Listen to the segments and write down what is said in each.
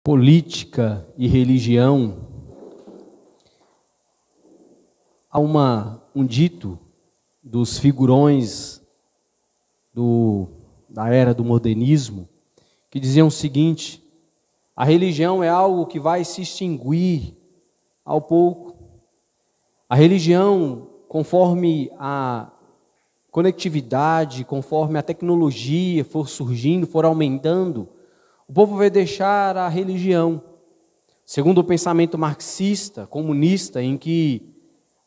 política e religião, há um dito dos figurões da era do modernismo que diziam o seguinte: a religião é algo que vai se extinguir ao pouco. A religião, conforme a conectividade, conforme a tecnologia for surgindo, for aumentando, o povo vai deixar a religião. Segundo o pensamento marxista, comunista, em que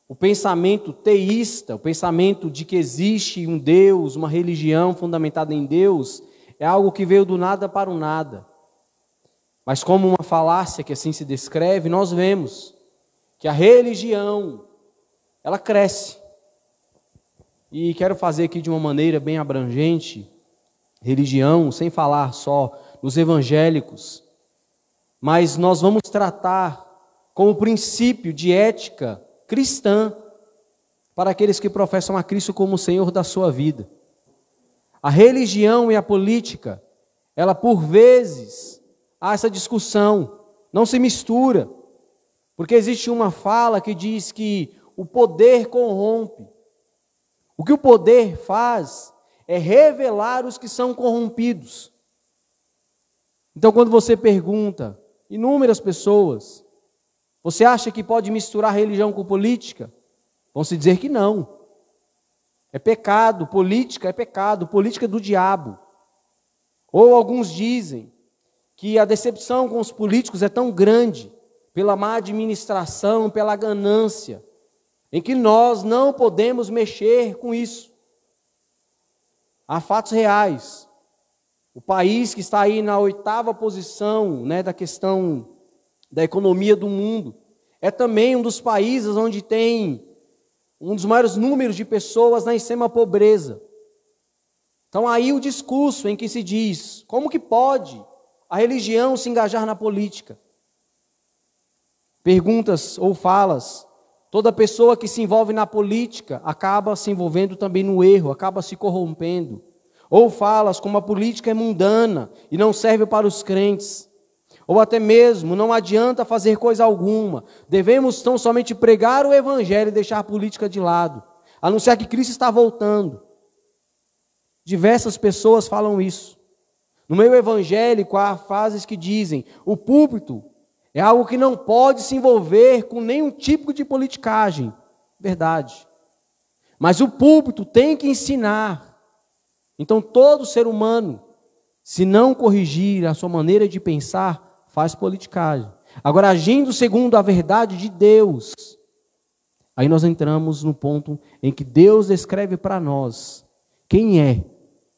o pensamento teísta, o pensamento de que existe um Deus, uma religião fundamentada em Deus, é algo que veio do nada para o nada. Mas como uma falácia que assim se descreve, nós vemos que a religião, ela cresce. E quero fazer aqui de uma maneira bem abrangente, religião, sem falar só nos evangélicos, mas nós vamos tratar como princípio de ética cristã para aqueles que professam a Cristo como Senhor da sua vida. A religião e a política, ela por vezes há essa discussão, não se mistura, porque existe uma fala que diz que o poder corrompe. O que o poder faz é revelar os que são corrompidos. Então, quando você pergunta, inúmeras pessoas, você acha que pode misturar religião com política? Vão se dizer que não. É pecado, política é do diabo. Ou alguns dizem que a decepção com os políticos é tão grande, pela má administração, pela ganância, em que nós não podemos mexer com isso. Há fatos reais. O país que está aí na 8ª posição, da questão da economia do mundo, é também um dos países onde tem um dos maiores números de pessoas na extrema pobreza. Então aí o discurso em que se diz, como que pode a religião se engajar na política? Perguntas ou falas, toda pessoa que se envolve na política acaba se envolvendo também no erro, acaba se corrompendo. Ou falas como a política é mundana e não serve para os crentes. Ou até mesmo não adianta fazer coisa alguma. Devemos tão somente pregar o evangelho e deixar a política de lado. Anunciar que Cristo está voltando. Diversas pessoas falam isso. No meio evangélico há frases que dizem: o púlpito é algo que não pode se envolver com nenhum tipo de politicagem. Verdade. Mas o púlpito tem que ensinar. Então todo ser humano, se não corrigir a sua maneira de pensar, faz politicagem. Agora, agindo segundo a verdade de Deus, aí nós entramos no ponto em que Deus descreve para nós quem é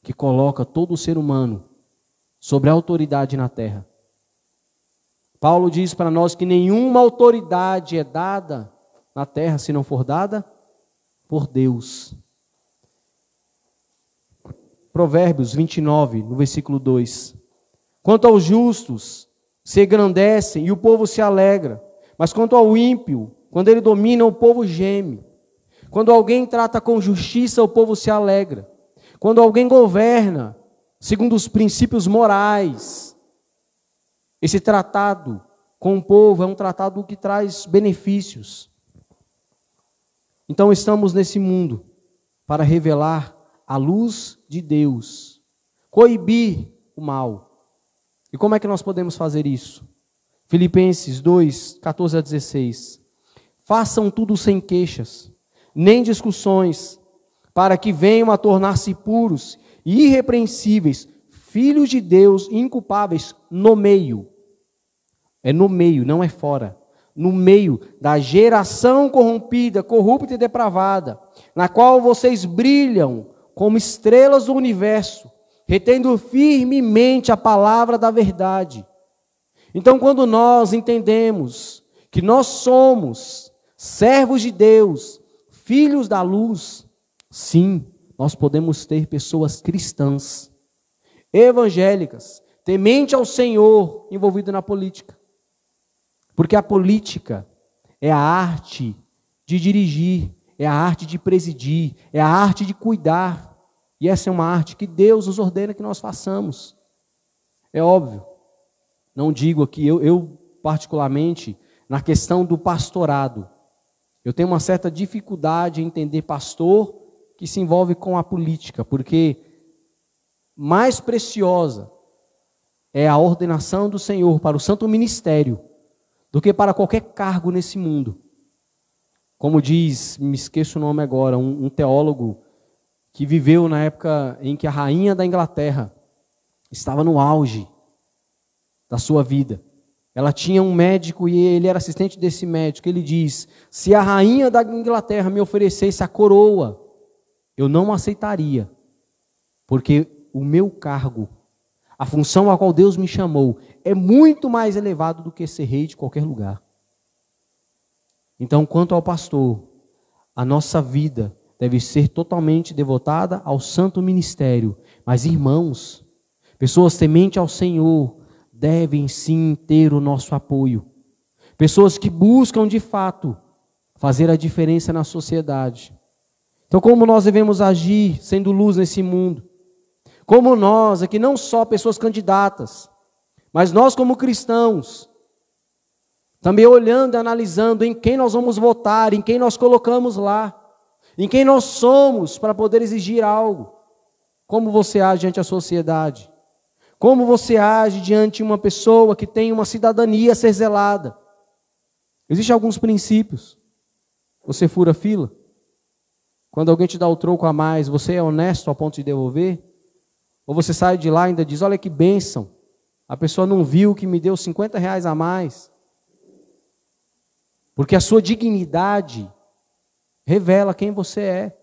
que coloca todo o ser humano sobre a autoridade na terra. Paulo diz para nós que nenhuma autoridade é dada na terra se não for dada por Deus. Provérbios 29, no versículo 2. Quanto aos justos, se engrandecem e o povo se alegra. Mas quanto ao ímpio, quando ele domina, o povo geme. Quando alguém trata com justiça, o povo se alegra. Quando alguém governa segundo os princípios morais, esse tratado com o povo é um tratado que traz benefícios. Então estamos nesse mundo para revelar a luz de Deus, coibir o mal. E como é que nós podemos fazer isso? Filipenses 2, 14 a 16. Façam tudo sem queixas, nem discussões, para que venham a tornar-se puros e irrepreensíveis, filhos de Deus, inculpáveis no meio. É no meio, não é fora. No meio da geração corrompida, corrupta e depravada, na qual vocês brilham como estrelas do universo, retendo firmemente a palavra da verdade. Então, quando nós entendemos que nós somos servos de Deus, filhos da luz, sim, nós podemos ter pessoas cristãs, evangélicas, temente ao Senhor, envolvidas na política. Porque a política é a arte de dirigir, é a arte de presidir, é a arte de cuidar. E essa é uma arte que Deus nos ordena que nós façamos. É óbvio Não digo aqui, eu particularmente, na questão do pastorado, eu tenho uma certa dificuldade em entender pastor que se envolve com a política, porque mais preciosa é a ordenação do Senhor para o santo ministério do que para qualquer cargo nesse mundo. Como diz, me esqueço o nome agora, um teólogo que viveu na época em que a rainha da Inglaterra estava no auge da sua vida. Ela tinha um médico e ele era assistente desse médico. Ele diz: se a rainha da Inglaterra me oferecesse a coroa, eu não aceitaria, porque o meu cargo, a função a qual Deus me chamou, é muito mais elevado do que ser rei de qualquer lugar. Então, quanto ao pastor, a nossa vida deve ser totalmente devotada ao santo ministério. Mas, irmãos, pessoas tementes ao Senhor devem sim ter o nosso apoio. Pessoas que buscam de fato fazer a diferença na sociedade. Então, como nós devemos agir sendo luz nesse mundo? Como nós, aqui não só pessoas candidatas, mas nós como cristãos, também olhando e analisando em quem nós vamos votar, em quem nós colocamos lá, em quem nós somos para poder exigir algo. Como você age diante da sociedade? Como você age diante de uma pessoa que tem uma cidadania a ser zelada? Existem alguns princípios. Você fura fila? Quando alguém te dá o troco a mais, você é honesto ao ponto de devolver? Ou você sai de lá e ainda diz: olha que bênção, a pessoa não viu que me deu R$50 a mais. Porque a sua dignidade revela quem você é.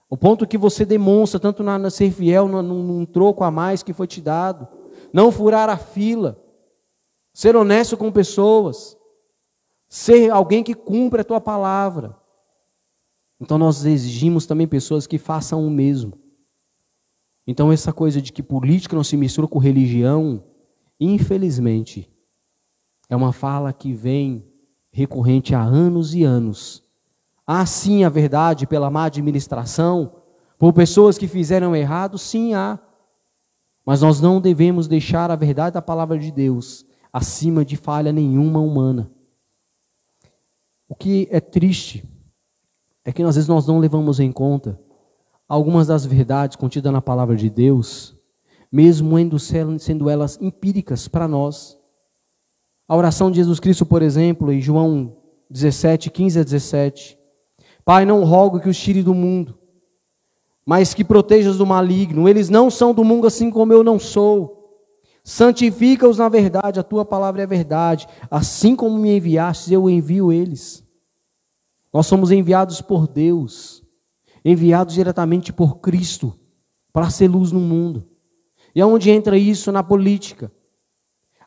O ponto que você demonstra, tanto na ser fiel, num troco a mais que foi te dado. Não furar a fila. Ser honesto com pessoas. Ser alguém que cumpre a tua palavra. Então nós exigimos também pessoas que façam o mesmo. Então essa coisa de que política não se mistura com religião, infelizmente, é uma fala que vem recorrente há anos e anos. Há sim a verdade pela má administração, por pessoas que fizeram errado, sim há. Mas nós não devemos deixar a verdade da palavra de Deus acima de falha nenhuma humana. O que é triste é que às vezes nós não levamos em conta algumas das verdades contidas na palavra de Deus, mesmo sendo elas empíricas para nós. A oração de Jesus Cristo, por exemplo, em João 17, 15 a 17. Pai, não rogo que os tire do mundo, mas que protejas do maligno. Eles não são do mundo assim como eu não sou. Santifica-os na verdade, a tua palavra é verdade. Assim como me enviastes, eu envio eles. Nós somos enviados por Deus, enviados diretamente por Cristo, para ser luz no mundo. E aonde entra isso? Na política.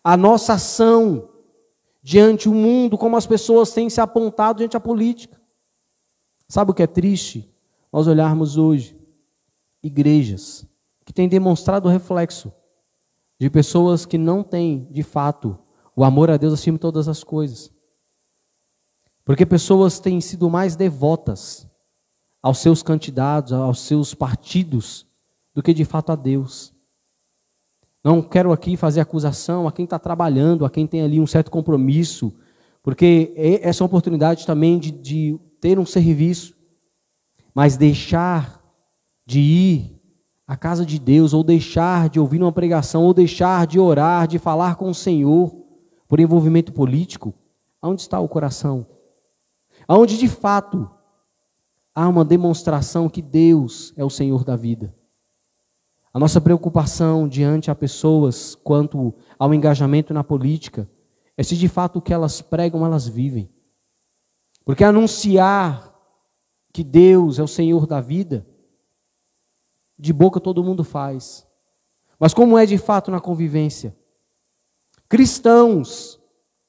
A nossa ação diante do mundo, como as pessoas têm se apontado diante da política. Sabe o que é triste? Nós olharmos hoje igrejas que têm demonstrado o reflexo de pessoas que não têm, de fato, o amor a Deus acima de todas as coisas. Porque pessoas têm sido mais devotas aos seus candidatos, aos seus partidos, do que de fato a Deus. Não quero aqui fazer acusação a quem está trabalhando, a quem tem ali um certo compromisso, porque essa é uma oportunidade também de ter um serviço, mas deixar de ir à casa de Deus, ou deixar de ouvir uma pregação, ou deixar de orar, de falar com o Senhor, por envolvimento político, aonde está o coração? Aonde de fato há uma demonstração que Deus é o Senhor da vida. A nossa preocupação diante a pessoas quanto ao engajamento na política é se de fato o que elas pregam, elas vivem. Porque anunciar que Deus é o Senhor da vida, de boca todo mundo faz. Mas como é de fato na convivência? Cristãos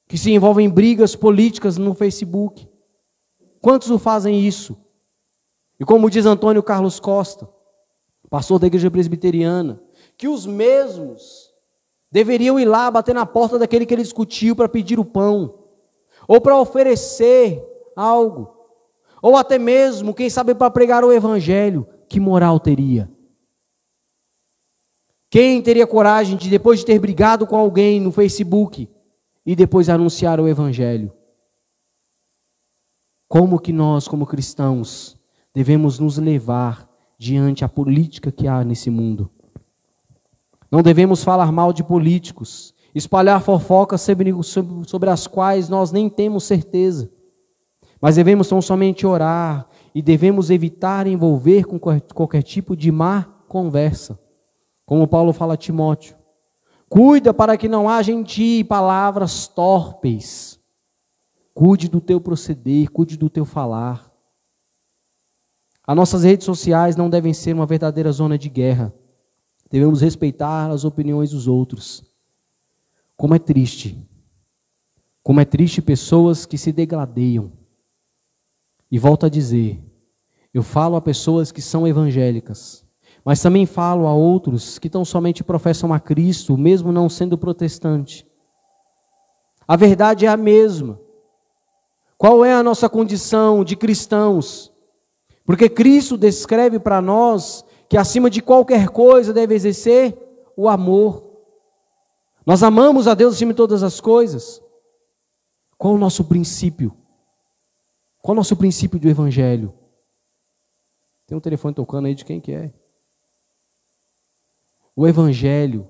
que se envolvem em brigas políticas no Facebook, quantos o fazem isso? E como diz Antônio Carlos Costa, pastor da igreja presbiteriana, que os mesmos deveriam ir lá bater na porta daquele que ele discutiu para pedir o pão, ou para oferecer algo, ou até mesmo, quem sabe, para pregar o evangelho. Que moral teria? Quem teria coragem de, depois de ter brigado com alguém no Facebook, e depois anunciar o Evangelho? Como que nós, como cristãos, devemos nos levar diante a política que há nesse mundo? Não devemos falar mal de políticos, espalhar fofocas sobre as quais nós nem temos certeza. Mas devemos tão somente orar e devemos evitar envolver com qualquer tipo de má conversa. Como Paulo fala a Timóteo, cuida para que não haja em ti palavras torpes. Cuide do teu proceder, cuide do teu falar. As nossas redes sociais não devem ser uma verdadeira zona de guerra. Devemos respeitar as opiniões dos outros. Como é triste pessoas que se degradeiam. E volto a dizer, eu falo a pessoas que são evangélicas, mas também falo a outros que tão somente professam a Cristo, mesmo não sendo protestante. A verdade é a mesma. Qual é a nossa condição de cristãos? Porque Cristo descreve para nós que acima de qualquer coisa deve exercer o amor. Nós amamos a Deus acima de todas as coisas. Qual o nosso princípio? Qual o nosso princípio do Evangelho? Tem um telefone tocando aí, de quem que é? O Evangelho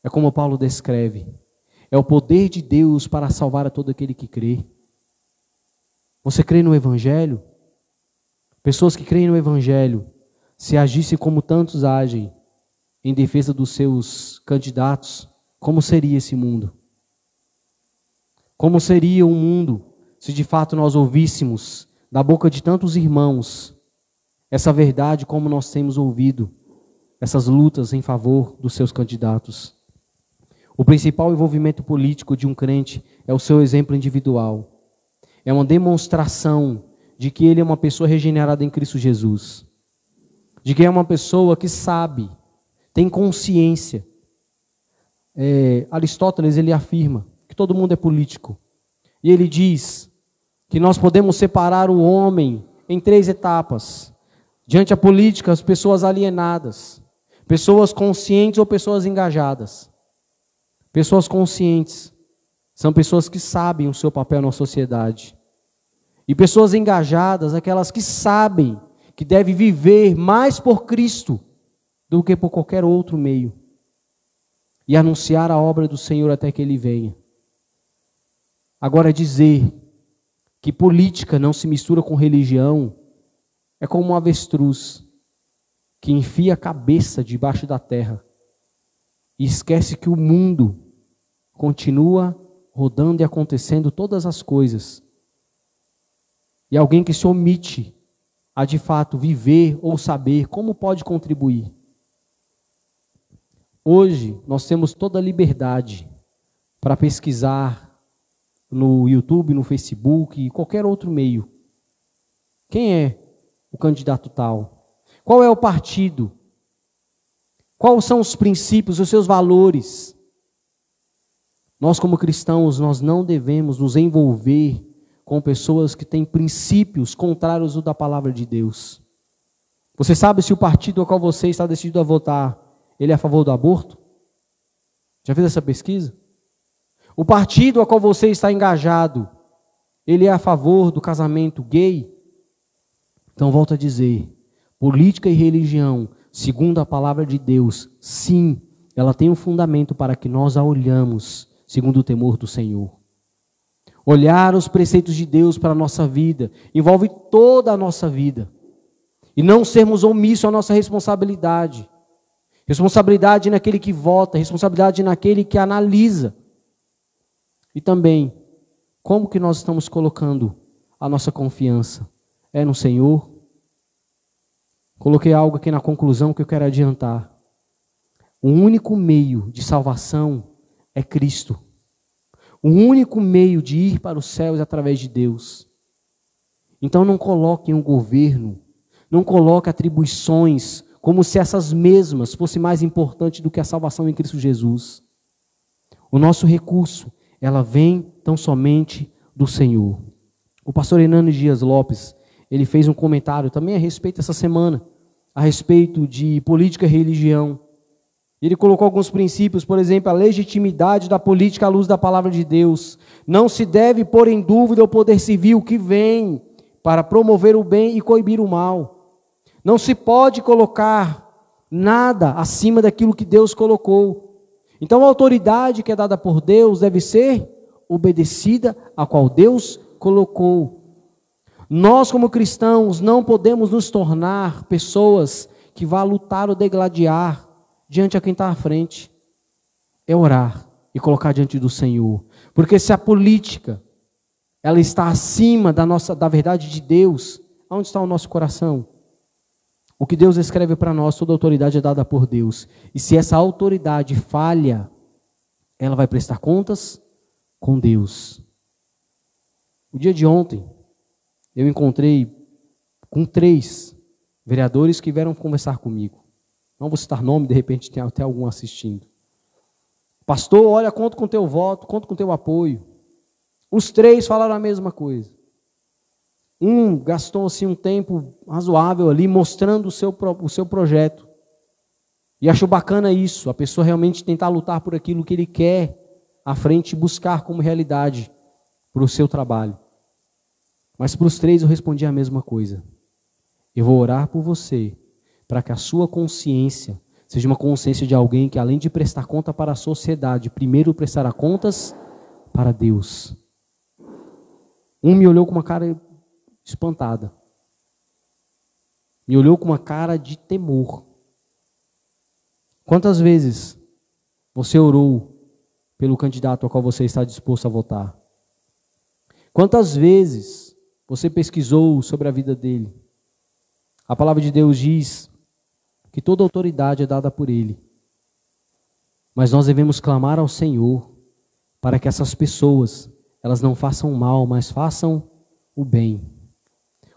é como Paulo descreve, é o poder de Deus para salvar a todo aquele que crê. Você crê no Evangelho? Pessoas que creem no Evangelho, se agissem como tantos agem, em defesa dos seus candidatos, como seria esse mundo? Como seria um mundo se de fato nós ouvíssemos da boca de tantos irmãos essa verdade como nós temos ouvido, essas lutas em favor dos seus candidatos? O principal envolvimento político de um crente é o seu exemplo individual. É uma demonstração de que ele é uma pessoa regenerada em Cristo Jesus. De que é uma pessoa que sabe, tem consciência. Aristóteles, ele afirma que todo mundo é político. E ele diz que nós podemos separar o homem em 3 etapas. Diante a política, as pessoas alienadas, pessoas conscientes ou pessoas engajadas. Pessoas conscientes são pessoas que sabem o seu papel na sociedade. E pessoas engajadas, aquelas que sabem que devem viver mais por Cristo do que por qualquer outro meio. E anunciar a obra do Senhor até que Ele venha. Agora, dizer que política não se mistura com religião é como um avestruz que enfia a cabeça debaixo da terra e esquece que o mundo continua rodando e acontecendo todas as coisas. E alguém que se omite a de fato viver ou saber como pode contribuir. Hoje nós temos toda a liberdade para pesquisar no YouTube, no Facebook e qualquer outro meio. Quem é o candidato tal? Qual é o partido? Quais são os princípios, os seus valores? Nós como cristãos, nós não devemos nos envolver com pessoas que têm princípios contrários ao da palavra de Deus. Você sabe se o partido ao qual você está decidido a votar, ele é a favor do aborto? Já fez essa pesquisa? O partido ao qual você está engajado, ele é a favor do casamento gay? Então volto a dizer, política e religião, segundo a palavra de Deus, sim, ela tem um fundamento para que nós a olhamos segundo o temor do Senhor. Olhar os preceitos de Deus para a nossa vida envolve toda a nossa vida. E não sermos omissos à nossa responsabilidade. Responsabilidade naquele que vota, responsabilidade naquele que analisa. E também, como que nós estamos colocando a nossa confiança? É no Senhor? Coloquei algo aqui na conclusão que eu quero adiantar. O único meio de salvação é Cristo. O único meio de ir para os céus é através de Deus. Então não coloque um governo, não coloque atribuições como se essas mesmas fossem mais importantes do que a salvação em Cristo Jesus. O nosso recurso, ela vem tão somente do Senhor. O pastor Hernani Dias Lopes, ele fez um comentário também a respeito essa semana, a respeito de política e religião. Ele colocou alguns princípios, por exemplo, a legitimidade da política à luz da palavra de Deus. Não se deve pôr em dúvida o poder civil que vem para promover o bem e coibir o mal. Não se pode colocar nada acima daquilo que Deus colocou. Então a autoridade que é dada por Deus deve ser obedecida a qual Deus colocou. Nós, como cristãos, não podemos nos tornar pessoas que vá lutar ou degladiar diante a quem está à frente. É orar e colocar diante do Senhor. Porque se a política ela está acima da verdade de Deus, onde está o nosso coração? O que Deus escreve para nós, toda autoridade é dada por Deus. E se essa autoridade falha, ela vai prestar contas com Deus. O dia de ontem, eu encontrei com 3 vereadores que vieram conversar comigo. Não vou citar nome, de repente tem até algum assistindo. Pastor, olha, conto com o teu voto, conto com o teu apoio. Os 3 falaram a mesma coisa. Um gastou assim um tempo razoável ali, mostrando o seu projeto. E acho bacana isso, a pessoa realmente tentar lutar por aquilo que ele quer à frente e buscar como realidade para o seu trabalho. Mas para os 3 eu respondi a mesma coisa. Eu vou orar por você, para que a sua consciência seja uma consciência de alguém que, além de prestar conta para a sociedade, primeiro prestará contas para Deus. Um me olhou com uma cara espantada. Me olhou com uma cara de temor. Quantas vezes você orou pelo candidato ao qual você está disposto a votar? Quantas vezes você pesquisou sobre a vida dele? A palavra de Deus diz que toda autoridade é dada por Ele. Mas nós devemos clamar ao Senhor para que essas pessoas, elas não façam mal, mas façam o bem.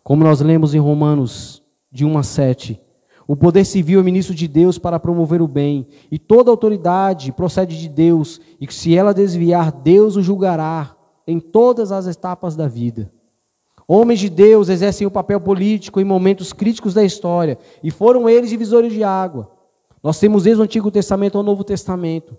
Como nós lemos em Romanos de 1 a 7, o poder civil é ministro de Deus para promover o bem, e toda autoridade procede de Deus, e que se ela desviar, Deus o julgará em todas as etapas da vida. Homens de Deus exercem o papel político em momentos críticos da história, e foram eles divisores de água. Nós temos desde o Antigo Testamento ao Novo Testamento.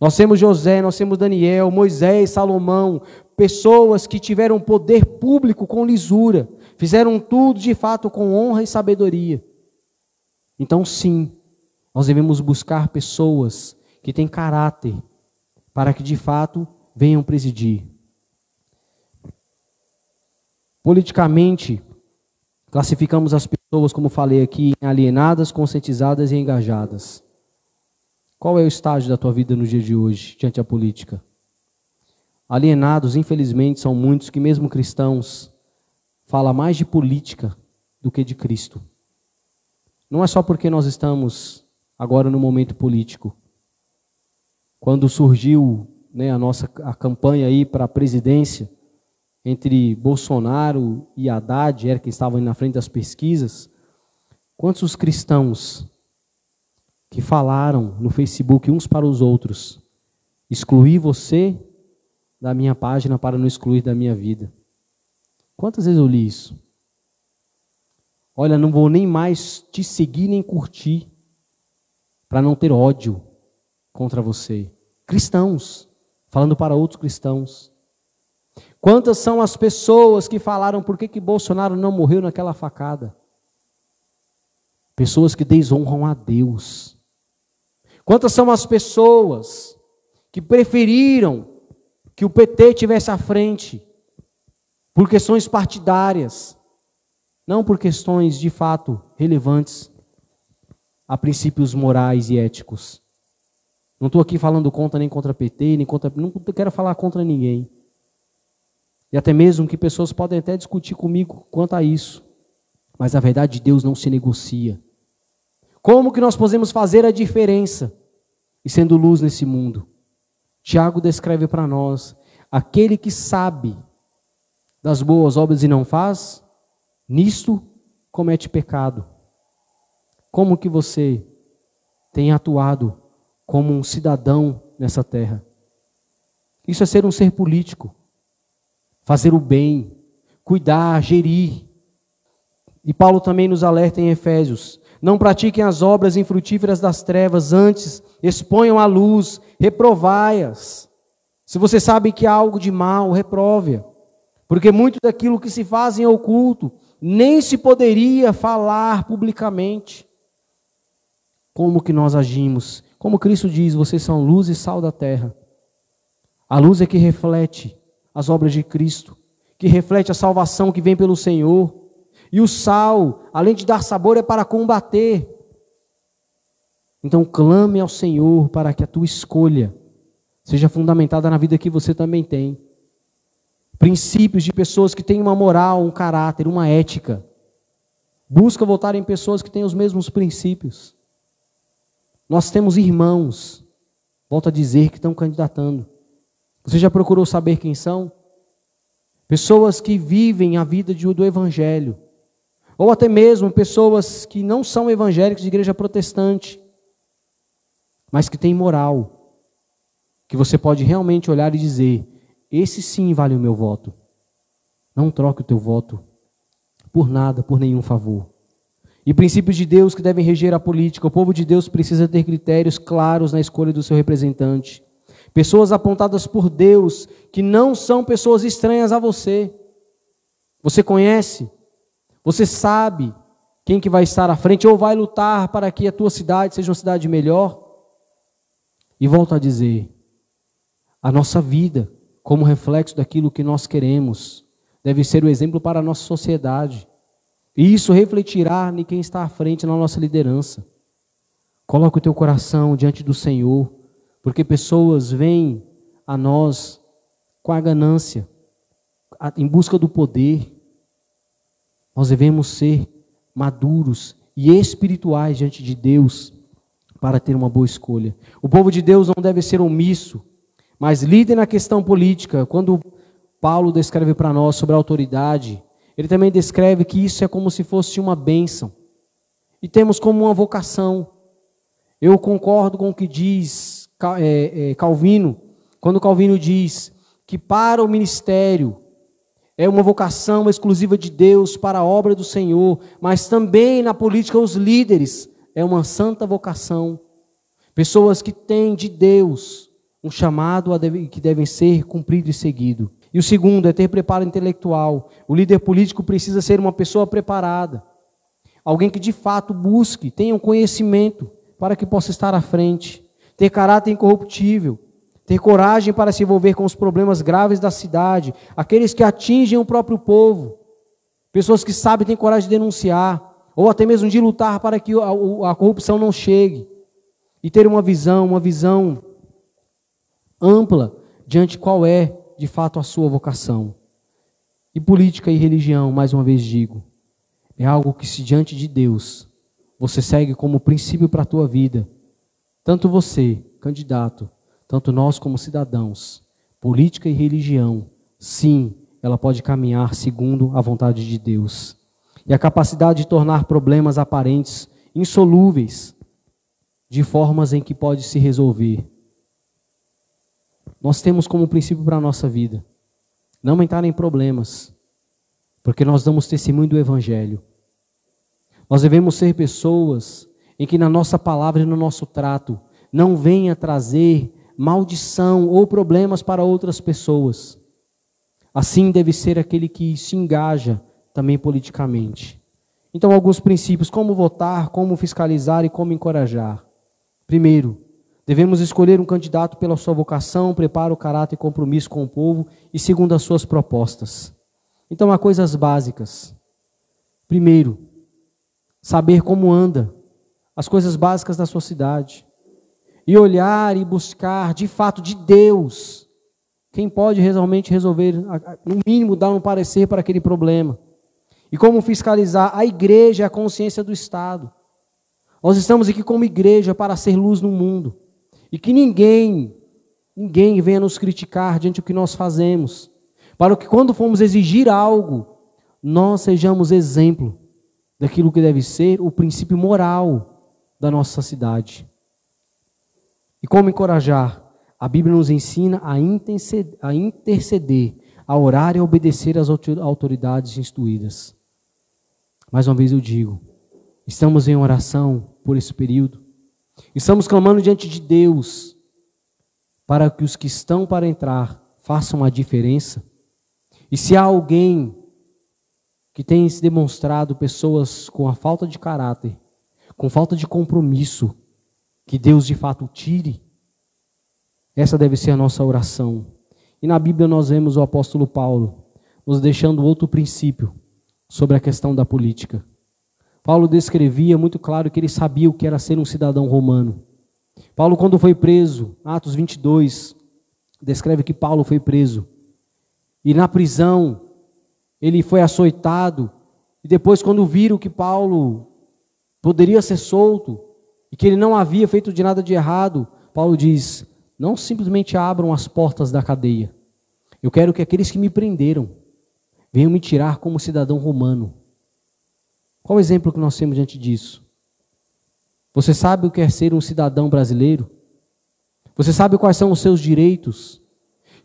Nós temos José, nós temos Daniel, Moisés, Salomão, pessoas que tiveram poder público com lisura, fizeram tudo de fato com honra e sabedoria. Então sim, nós devemos buscar pessoas que têm caráter, para que de fato venham presidir. Politicamente, classificamos as pessoas, como falei aqui, em alienadas, conscientizadas e engajadas. Qual é o estágio da tua vida no dia de hoje, diante da política? Alienados, infelizmente, são muitos que, mesmo cristãos, falam mais de política do que de Cristo. Não é só porque nós estamos agora no momento político. Quando surgiu a campanha aí para a presidência, entre Bolsonaro e Haddad, era quem estavam na frente das pesquisas, quantos cristãos que falaram no Facebook uns para os outros, excluir você da minha página para não excluir da minha vida? Quantas vezes eu li isso? Olha, não vou nem mais te seguir nem curtir, para não ter ódio contra você. Cristãos, falando para outros cristãos. Quantas são as pessoas que falaram por que Bolsonaro não morreu naquela facada? Pessoas que desonram a Deus. Quantas são as pessoas que preferiram que o PT tivesse à frente por questões partidárias, não por questões de fato relevantes a princípios morais e éticos. Não estou aqui falando contra nem contra PT, nem contra, não quero falar contra ninguém. E até mesmo que pessoas podem até discutir comigo quanto a isso. Mas a verdade de Deus não se negocia. Como que nós podemos fazer a diferença e sendo luz nesse mundo? Tiago descreve para nós: aquele que sabe das boas obras e não faz, nisto comete pecado. Como que você tem atuado como um cidadão nessa terra? Isso é ser um ser político. Fazer o bem, cuidar, gerir. E Paulo também nos alerta em Efésios: Não pratiquem as obras infrutíferas das trevas, antes exponham à luz, reprovai-as. Se você sabe que há algo de mal, reprove-a. Porque muito daquilo que se faz em oculto, nem se poderia falar publicamente. Como que nós agimos? Como Cristo diz, vocês são luz e sal da terra. A luz é que reflete as obras de Cristo, que reflete a salvação que vem pelo Senhor. E o sal, além de dar sabor, é para combater. Então clame ao Senhor para que a tua escolha seja fundamentada na vida que você também tem. Princípios de pessoas que têm uma moral, um caráter, uma ética. Busca voltar em pessoas que têm os mesmos princípios. Nós temos irmãos, volto a dizer, que estão candidatando. Você já procurou saber quem são? Pessoas que vivem a vida do Evangelho. Ou até mesmo pessoas que não são evangélicos de igreja protestante, mas que têm moral. Que você pode realmente olhar e dizer, esse sim vale o meu voto. Não troque o teu voto por nada, por nenhum favor. E princípios de Deus que devem reger a política. O povo de Deus precisa ter critérios claros na escolha do seu representante. Pessoas apontadas por Deus, que não são pessoas estranhas a você. Você conhece? Você sabe quem que vai estar à frente ou vai lutar para que a tua cidade seja uma cidade melhor? E volto a dizer, a nossa vida, como reflexo daquilo que nós queremos, deve ser o exemplo para a nossa sociedade. E isso refletirá em quem está à frente na nossa liderança. Coloque o teu coração diante do Senhor, porque pessoas vêm a nós com a ganância, em busca do poder. Nós devemos ser maduros e espirituais diante de Deus para ter uma boa escolha. O povo de Deus não deve ser omisso, mas líder na questão política. Quando Paulo descreve para nós sobre a autoridade, ele também descreve que isso é como se fosse uma bênção. E temos como uma vocação. Eu concordo com o que diz Calvino, quando Calvino diz que para o ministério é uma vocação exclusiva de Deus para a obra do Senhor, mas também na política os líderes é uma santa vocação. Pessoas que têm de Deus um chamado que devem ser cumprido e seguido. E o segundo é ter preparo intelectual. O líder político precisa ser uma pessoa preparada. Alguém que de fato busque, tenha um conhecimento para que possa estar à frente. Ter caráter incorruptível. Ter coragem para se envolver com os problemas graves da cidade. Aqueles que atingem o próprio povo. Pessoas que sabem, têm coragem de denunciar. Ou até mesmo de lutar para que a corrupção não chegue. E ter uma visão ampla diante de qual é, de fato, a sua vocação. E política e religião, mais uma vez digo, é algo que se diante de Deus, você segue como princípio para a tua vida. Tanto você, candidato, tanto nós como cidadãos, política e religião, sim, ela pode caminhar segundo a vontade de Deus. E a capacidade de tornar problemas aparentes insolúveis, de formas em que pode se resolver. Nós temos como princípio para a nossa vida, não entrar em problemas, porque nós damos testemunho do Evangelho. Nós devemos ser pessoas em que na nossa palavra e no nosso trato não venha trazer maldição ou problemas para outras pessoas. Assim deve ser aquele que se engaja também politicamente. Então, alguns princípios: como votar, como fiscalizar e como encorajar. Primeiro, devemos escolher um candidato pela sua vocação, preparo, caráter e compromisso com o povo e segundo as suas propostas. Então, há coisas básicas. Primeiro, saber como anda, as coisas básicas da sua cidade. E olhar e buscar, de fato, de Deus, quem pode realmente resolver, no mínimo, dar um parecer para aquele problema. E como fiscalizar a igreja e a consciência do Estado. Nós estamos aqui como igreja para ser luz no mundo. E que ninguém venha nos criticar diante do que nós fazemos. Para que quando formos exigir algo, nós sejamos exemplo daquilo que deve ser o princípio moral da nossa cidade. E como encorajar? A Bíblia nos ensina a interceder, a orar e a obedecer às autoridades instruídas. Mais uma vez eu digo, Estamos em oração por esse período. Estamos clamando diante de Deus para que os que estão para entrar façam a diferença. E se há alguém que tem se demonstrado pessoas com a falta de caráter, com falta de compromisso, que Deus de fato tire, essa deve ser a nossa oração. E na Bíblia nós vemos o apóstolo Paulo nos deixando outro princípio sobre a questão da política. Paulo descrevia muito claro que ele sabia o que era ser um cidadão romano. Paulo, quando foi preso, Atos 22, descreve que Paulo foi preso. E na prisão, ele foi açoitado. E depois, quando viram que Paulo poderia ser solto, e que ele não havia feito de nada de errado, Paulo diz: não simplesmente abram as portas da cadeia. Eu quero que aqueles que me prenderam venham me tirar como cidadão romano. Qual o exemplo que nós temos diante disso? Você sabe o que é ser um cidadão brasileiro? Você sabe quais são os seus direitos?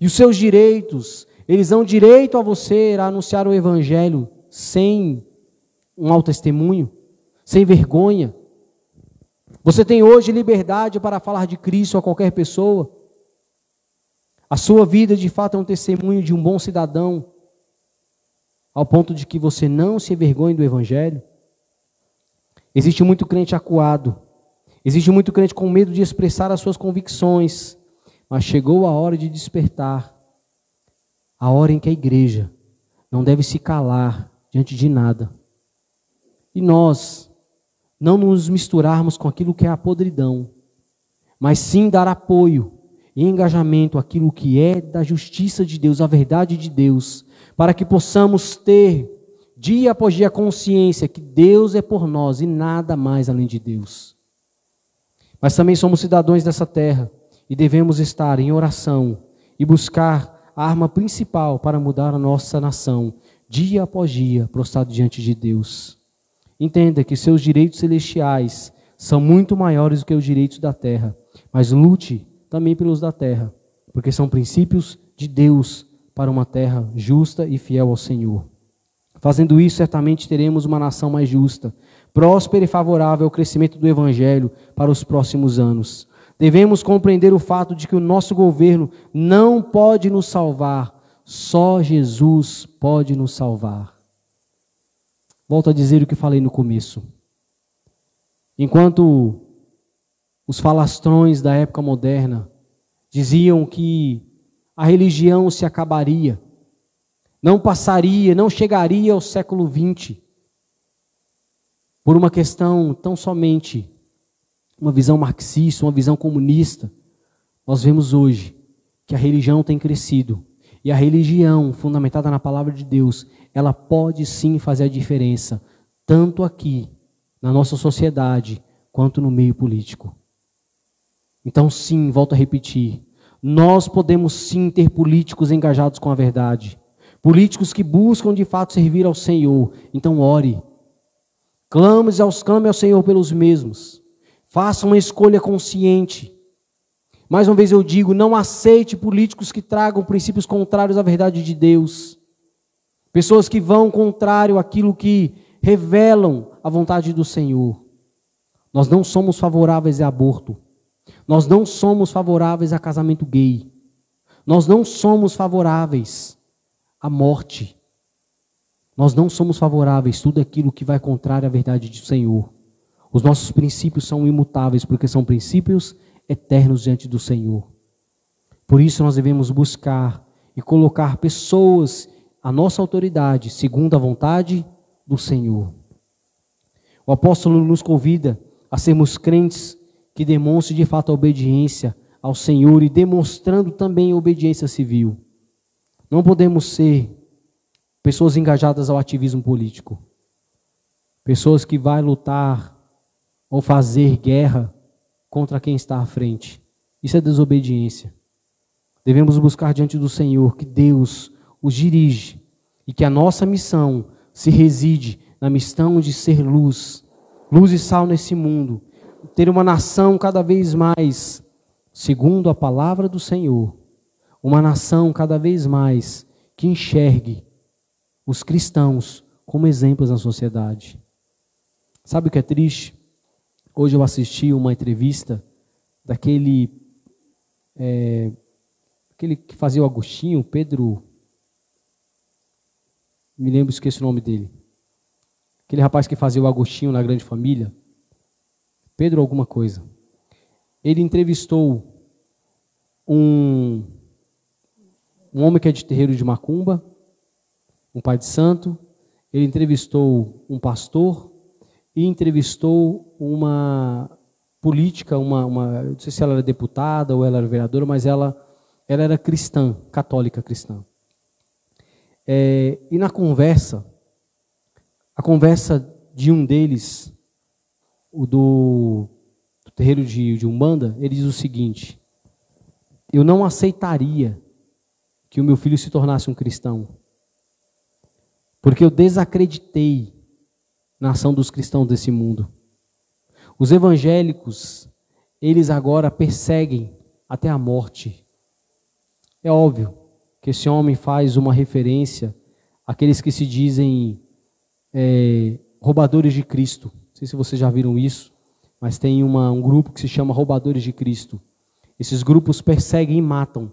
E os seus direitos, eles dão direito a você a anunciar o evangelho sem um mau testemunho, sem vergonha. Você tem hoje liberdade para falar de Cristo a qualquer pessoa. A sua vida de fato é um testemunho de um bom cidadão, ao ponto de que você não se envergonhe do evangelho. Existe muito crente acuado, existe muito crente com medo de expressar as suas convicções, mas chegou a hora de despertar, a hora em que a igreja não deve se calar diante de nada. E nós não nos misturarmos com aquilo que é a podridão, mas sim dar apoio e engajamento àquilo que é da justiça de Deus, a verdade de Deus, para que possamos ter dia após dia a consciência que Deus é por nós e nada mais além de Deus. Mas também somos cidadãos dessa terra e devemos estar em oração e buscar a arma principal para mudar a nossa nação, dia após dia, prostrado diante de Deus. Entenda que seus direitos celestiais são muito maiores do que os direitos da terra, mas lute também pelos da terra, porque são princípios de Deus para uma terra justa e fiel ao Senhor. Fazendo isso, certamente teremos uma nação mais justa, próspera e favorável ao crescimento do Evangelho para os próximos anos. Devemos compreender o fato de que o nosso governo não pode nos salvar, só Jesus pode nos salvar. Volto a dizer o que falei no começo. Enquanto os falastrões da época moderna diziam que a religião se acabaria, não passaria, não chegaria ao século XX, por uma questão tão somente, uma visão marxista, uma visão comunista, nós vemos hoje que a religião tem crescido, e a religião fundamentada na palavra de Deus, ela pode sim fazer a diferença, tanto aqui, na nossa sociedade, quanto no meio político. Então sim, volto a repetir, nós podemos sim ter políticos engajados com a verdade, políticos que buscam de fato servir ao Senhor. Então ore, clame ao Senhor pelos mesmos, faça uma escolha consciente. Mais uma vez eu digo, não aceite políticos que tragam princípios contrários à verdade de Deus, pessoas que vão contrário àquilo que revelam a vontade do Senhor. Nós não somos favoráveis a aborto, nós não somos favoráveis a casamento gay, nós não somos favoráveis à morte, nós não somos favoráveis a tudo aquilo que vai contrário à verdade do Senhor. Os nossos princípios são imutáveis, porque são princípios eternos diante do Senhor. Por isso nós devemos buscar e colocar pessoas à nossa autoridade, segundo a vontade do Senhor. O apóstolo nos convida a sermos crentes que demonstrem de fato a obediência ao Senhor e demonstrando também a obediência civil. Não podemos ser pessoas engajadas ao ativismo político, pessoas que vão lutar ou fazer guerra contra quem está à frente. Isso é desobediência. Devemos buscar diante do Senhor que Deus os dirige e que a nossa missão se reside na missão de ser luz, luz e sal nesse mundo, ter uma nação cada vez mais segundo a palavra do Senhor, uma nação cada vez mais que enxergue os cristãos como exemplos na sociedade. Sabe o que é triste? Hoje eu assisti uma entrevista daquele aquele que fazia o Agostinho, Pedro, me lembro, esqueci o nome dele. Aquele rapaz que fazia o Agostinho na Grande Família, Pedro alguma coisa. Ele entrevistou um homem que é de terreiro de macumba, um pai de santo. Ele entrevistou um pastor e entrevistou uma política, não sei se ela era deputada ou ela era vereadora, mas ela era cristã, católica cristã. E na conversa, a conversa de um deles, o do terreiro de Umbanda, ele diz o seguinte: eu não aceitaria que o meu filho se tornasse um cristão, porque eu desacreditei na ação dos cristãos desse mundo. Os evangélicos, eles agora perseguem até a morte. É óbvio que esse homem faz uma referência àqueles que se dizem roubadores de Cristo. Não sei se vocês já viram isso, mas tem um grupo que se chama Roubadores de Cristo. Esses grupos perseguem e matam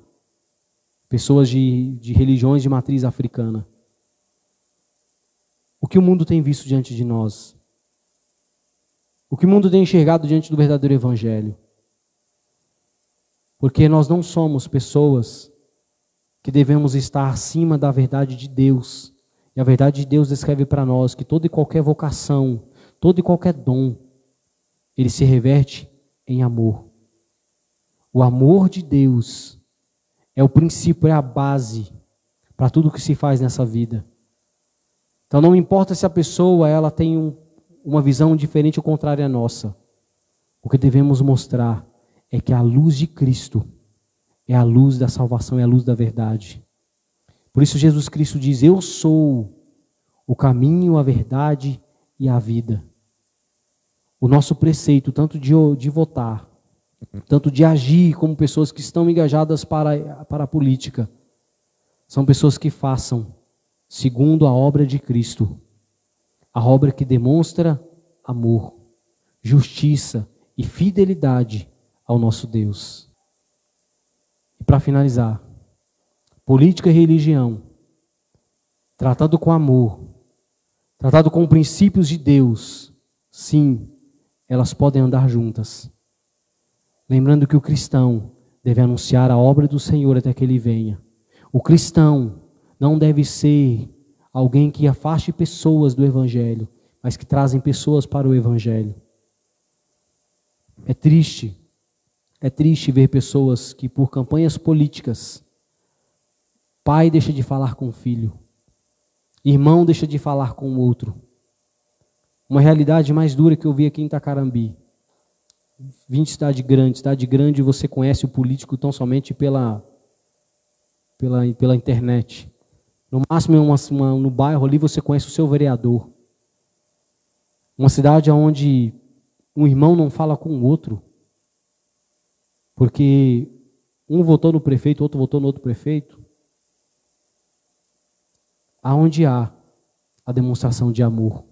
pessoas de religiões de matriz africana. O que o mundo tem visto diante de nós? O que o mundo tem enxergado diante do verdadeiro evangelho? Porque nós não somos pessoas que devemos estar acima da verdade de Deus. E a verdade de Deus descreve para nós que toda e qualquer vocação, todo e qualquer dom, ele se reverte em amor. O amor de Deus é o princípio, é a base para tudo que se faz nessa vida. Então não importa se a pessoa ela tem uma visão diferente ou contrária à nossa. O que devemos mostrar é que a luz de Cristo é a luz da salvação, é a luz da verdade. Por isso Jesus Cristo diz: eu sou o caminho, a verdade e a vida. O nosso preceito, tanto de votar, tanto de agir como pessoas que estão engajadas para a política, são pessoas que façam segundo a obra de Cristo. A obra que demonstra amor, justiça e fidelidade ao nosso Deus. E para finalizar, política e religião, tratado com amor, tratado com princípios de Deus, sim, elas podem andar juntas. Lembrando que o cristão deve anunciar a obra do Senhor até que Ele venha. O cristão não deve ser alguém que afaste pessoas do Evangelho, mas que trazem pessoas para o Evangelho. É triste ver pessoas que por campanhas políticas, pai deixa de falar com o filho, irmão deixa de falar com o outro. Uma realidade mais dura que eu vi aqui em Itacarambi. Vim de cidade grande você conhece o político tão somente pela internet. No máximo, no bairro ali, você conhece o seu vereador. Uma cidade onde um irmão não fala com o outro, porque um votou no prefeito, outro votou no outro prefeito. Aonde há a demonstração de amor,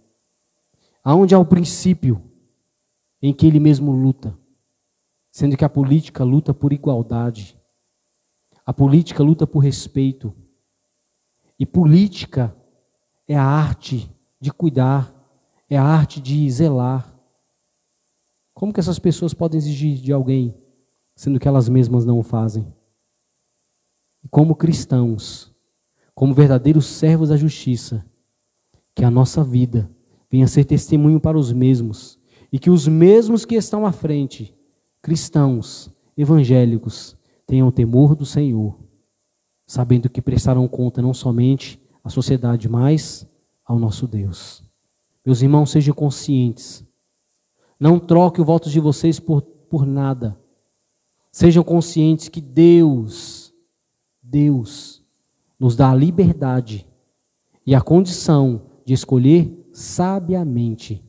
aonde há o princípio em que ele mesmo luta, sendo que a política luta por igualdade, a política luta por respeito. E política é a arte de cuidar, é a arte de zelar. Como que essas pessoas podem exigir de alguém, sendo que elas mesmas não o fazem? E como cristãos, como verdadeiros servos da justiça, que a nossa vida venha ser testemunho para os mesmos, e que os mesmos que estão à frente, cristãos, evangélicos, tenham o temor do Senhor, sabendo que prestarão conta não somente à sociedade, mas ao nosso Deus. Meus irmãos, sejam conscientes. Não troque o voto de vocês por nada. Sejam conscientes que Deus nos dá a liberdade e a condição de escolher sabiamente.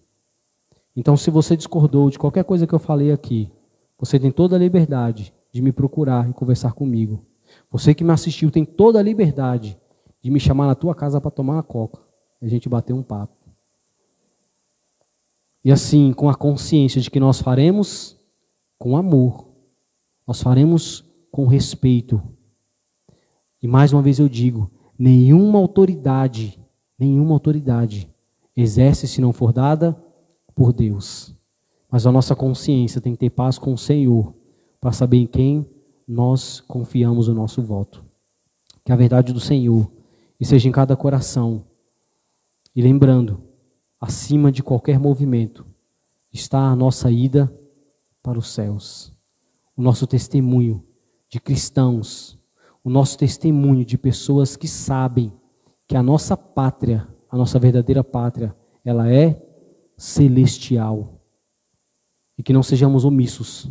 Então, se você discordou de qualquer coisa que eu falei aqui, você tem toda a liberdade de me procurar e conversar comigo. Você que me assistiu tem toda a liberdade de me chamar na tua casa para tomar uma coca e a gente bater um papo. E assim, com a consciência de que nós faremos com amor, nós faremos com respeito. E mais uma vez eu digo, nenhuma autoridade exerce se não for dada por Deus. Mas a nossa consciência tem que ter paz com o Senhor, para saber em quem nós confiamos o nosso voto. Que a verdade do Senhor esteja em cada coração. E lembrando, acima de qualquer movimento, está a nossa ida para os céus. O nosso testemunho de cristãos, o nosso testemunho de pessoas que sabem que a nossa pátria, a nossa verdadeira pátria, ela é celestial. E que não sejamos omissos.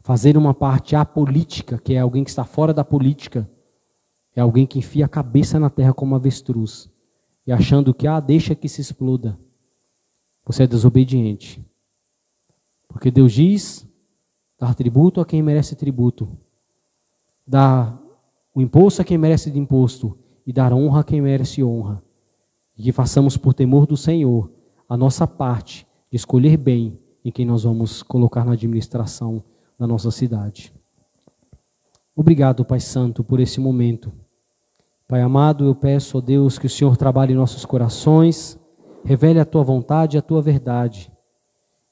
Fazer uma parte apolítica, que é alguém que está fora da política, é alguém que enfia a cabeça na terra como avestruz, e achando que, deixa que se exploda. Você é desobediente. Porque Deus diz, dar tributo a quem merece tributo, dar o imposto a quem merece de imposto, e dar honra a quem merece honra. E que façamos por temor do Senhor a nossa parte de escolher bem em quem nós vamos colocar na administração da nossa cidade. Obrigado, Pai Santo, por esse momento. Pai amado, eu peço, ó Deus, que o Senhor trabalhe em nossos corações, revele a Tua vontade e a Tua verdade.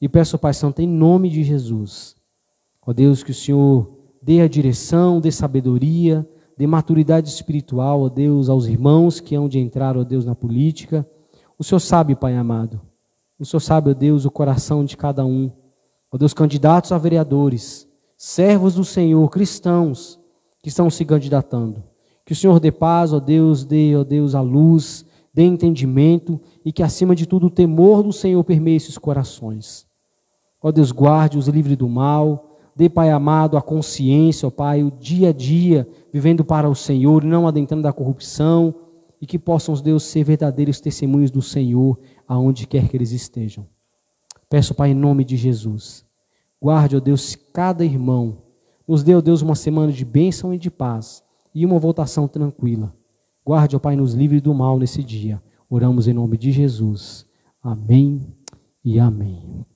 E peço, Pai Santo, em nome de Jesus, ó Deus, que o Senhor dê a direção, dê sabedoria, dê maturidade espiritual, ó Deus, aos irmãos que hão de entrar, ó Deus, na política. O Senhor sabe, Pai amado, o Senhor sabe, ó Deus, o coração de cada um. Ó Deus, candidatos a vereadores, servos do Senhor, cristãos que estão se candidatando. Que o Senhor dê paz, ó Deus, dê, ó Deus, a luz, dê entendimento e que, acima de tudo, o temor do Senhor permeie esses corações. Ó Deus, guarde-os livre do mal, dê, Pai amado, a consciência, ó Pai, o dia a dia, vivendo para o Senhor, não adentrando da corrupção, e que possam, Deus, ser verdadeiros testemunhos do Senhor, aonde quer que eles estejam. Peço, Pai, em nome de Jesus, guarde, ó Deus, cada irmão, nos dê, ó Deus, uma semana de bênção e de paz, e uma votação tranquila. Guarde, ó Pai, nos livre do mal nesse dia. Oramos em nome de Jesus. Amém e amém.